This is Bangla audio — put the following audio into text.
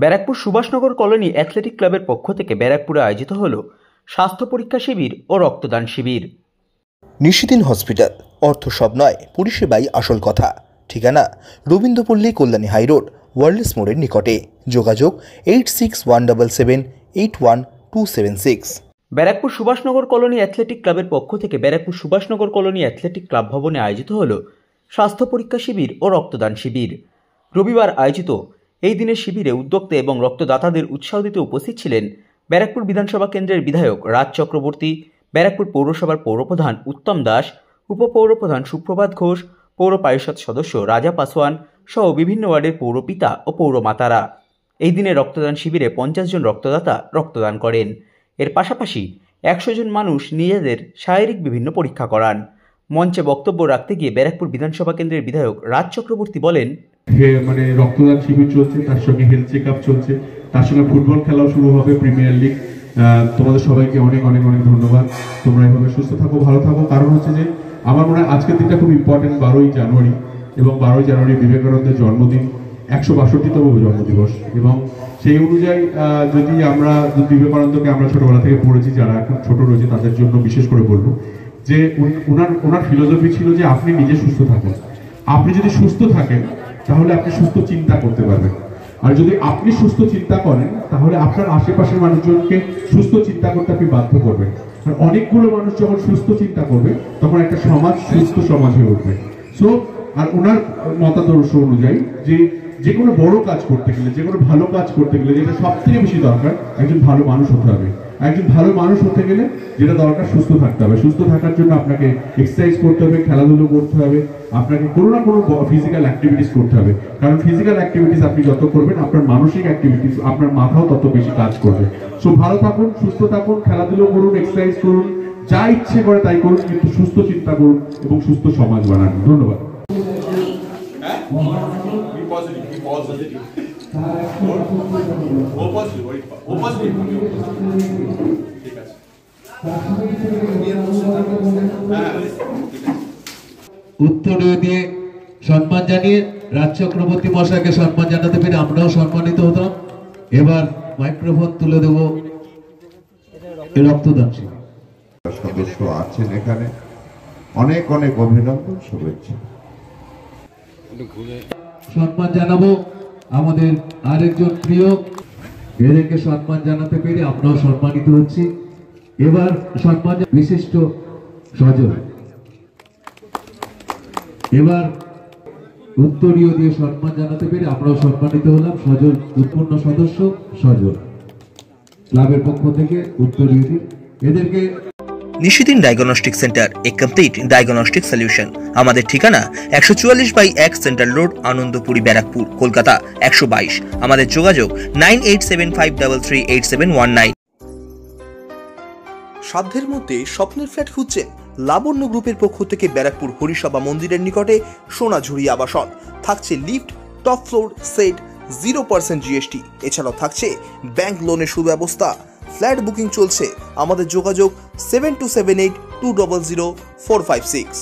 ব্যারাকপুর সুভাষনগর কলোনি অ্যাথলেটিক ক্লাবের পক্ষ থেকে ব্যারাকপুরে আয়োজিত হল স্বাস্থ্য পরীক্ষা শিবির ও রক্তদান শিবির। নিশিদিন হসপিটাল, অর্থ সব নয়, পরিষেবাই আসল কথা। ঠিকানা রবীন্দ্রপল্লী, কল্যাণী হাইরোড, ওয়ার্ল্ডস মোড়ের নিকটে। যোগাযোগ 8617781276। ব্যারাকপুর সুভাষনগর কলোনি অ্যাথলেটিক ক্লাবের পক্ষ থেকে Barrackpore Subhashnagar colony athletic club ভবনে আয়োজিত হল স্বাস্থ্য পরীক্ষা শিবির ও রক্তদান শিবির। রবিবার আয়োজিত এই দিনের শিবিরে উদ্যোক্তা এবং রক্তদাতাদের উৎসাহ দিতে উপস্থিত ছিলেন ব্যারাকপুর বিধানসভা কেন্দ্রের বিধায়ক রাজ চক্রবর্তী, ব্যারাকপুর পৌরসভার পৌরপ্রধান উত্তম দাস, উপপৌরপ্রধান সুপ্রভাত ঘোষ, পৌর পরিষদ সদস্য রাজা পাসওয়ান সহ বিভিন্ন ওয়ার্ডের পৌরপিতা ও পৌরমাতারা। এই দিনে রক্তদান শিবিরে 50 জন রক্তদাতা রক্তদান করেন। এর পাশাপাশি 100 জন মানুষ নিজেদের শারীরিক বিভিন্ন পরীক্ষা করান। মঞ্চে বক্তব্য রাখতে গিয়ে ব্যারাকপুর বিধানসভা কেন্দ্রের বিধায়ক রাজ চক্রবর্তী বলেন, রক্তদান শিবির চলছে, তার সঙ্গে হেলথ চেক আপ চলছে, তার সঙ্গে ফুটবল খেলাও শুরু হবে, প্রিমিয়ার লিগ। তোমাদের সবাইকে অনেক অনেক অনেক ধন্যবাদ। তোমরা এভাবে সুস্থ থাকো, ভালো থাকো। কারণ হচ্ছে যে আমার মনে হয় আজকের দিনটা খুব ইম্পর্টেন্ট, 12ই জানুয়ারি, এবং 12ই জানুয়ারি বিবেকানন্দের জন্মদিন, 162তম জন্মদিবস। এবং সেই অনুযায়ী যদি আমরা বিবেকানন্দকে আমরা ছোটবেলা থেকে পড়েছি, যারা এখন ছোট রয়েছে তাদের জন্য বিশেষ করে বলবো যে ওনার ফিলোসফি ছিল যে আপনি নিজে সুস্থ থাকুন। আপনি যদি সুস্থ থাকেন তাহলে আপনি সুস্থ চিন্তা করতে পারবেন, আর যদি আপনি সুস্থ চিন্তা করেন তাহলে আপনার আশেপাশের মানুষজনকে সুস্থ চিন্তা করতে আপনি বাধ্য করবেন। আর অনেকগুলো মানুষ যখন সুস্থ চিন্তা করবে তখন একটা সমাজ সুস্থ সমাজ হয়ে উঠবে। সো আর ওনার মতাদর্শ অনুযায়ী যে কোনো বড় কাজ করতে গেলে, যে কোনো ভালো কাজ করতে গেলে যেটা সব থেকে বেশি দরকার, একজন ভালো মানুষ হতে হবে। একজন ভালো মানুষ হতে গেলে যেটা দরকার, সুস্থ থাকতে হবে। সুস্থ থাকার জন্য আপনাকে এক্সারসাইজ করতে হবে, খেলাধুলো করতে হবে, আপনাকে কোনো না কোনো ফিজিক্যাল অ্যাক্টিভিটিস করতে হবে। কারণ ফিজিক্যাল অ্যাক্টিভিটিস আপনি যত করবেন, আপনার মানসিক অ্যাক্টিভিটিস, আপনার মাথাও তত বেশি কাজ করবে। সো ভালো থাকুন, সুস্থ থাকুন, খেলাধুলো করুন, এক্সারসাইজ করুন, যা ইচ্ছে করে তাই করুন, কিন্তু সুস্থ চিন্তা করুন এবং সুস্থ সমাজ বানান। ধন্যবাদ। উত্তরীয় দিয়ে সম্মান জানিয়ে রাজ চক্রবর্তী মশাইকে সম্মান জানাতে পেরে আমরাও সম্মানিত হতাম। এবার মাইক্রোফোন তুলে দেব রক্তদান শিবির। সদস্য আছেন এখানে, অনেক অনেক অভিনন্দন, শুভেচ্ছা। সম্মান জানাবো আমাদের আরেকজন প্রিয়, এদেরকে সম্মান জানাতে পেরে আমরাও সম্মানিত হচ্ছি। এবার সম্মান বিশিষ্ট সজল, এবার উত্তরীয় দিয়ে সম্মান জানাতে পেরে আমরাও সম্মানিত হলাম। সজল উৎপন্ন সদস্য সজল ক্লাবের পক্ষ থেকে উত্তরীয় দিয়ে এদেরকে। নিশিদিন ডায়াগনস্টিক সেন্টার, এ কমপ্লিট ডায়াগনস্টিক সলিউশন। আমাদের ঠিকানা 144/1 সেন্ট্রাল রোড, আনন্দপুরি, ব্যারাকপুর, কলকাতা 122। আমাদের যোগাযোগ 9875338719। সাধ্যের মধ্যে স্বপ্নের ফ্ল্যাট খুঁজছেন? লাবণ্য গ্রুপের পক্ষ থেকে ব্যারাকপুর হরিসভা মন্দিরের নিকটে সোনাঝুরি আবাসন। থাকছে lift, top floor, set, 0% GST। এছাড়াও থাকছে ব্যাংক লোনের সুব্যবস্থা। ফ্ল্যাট বুকিং চলছে। আমাদের যোগাযোগ 7278200456।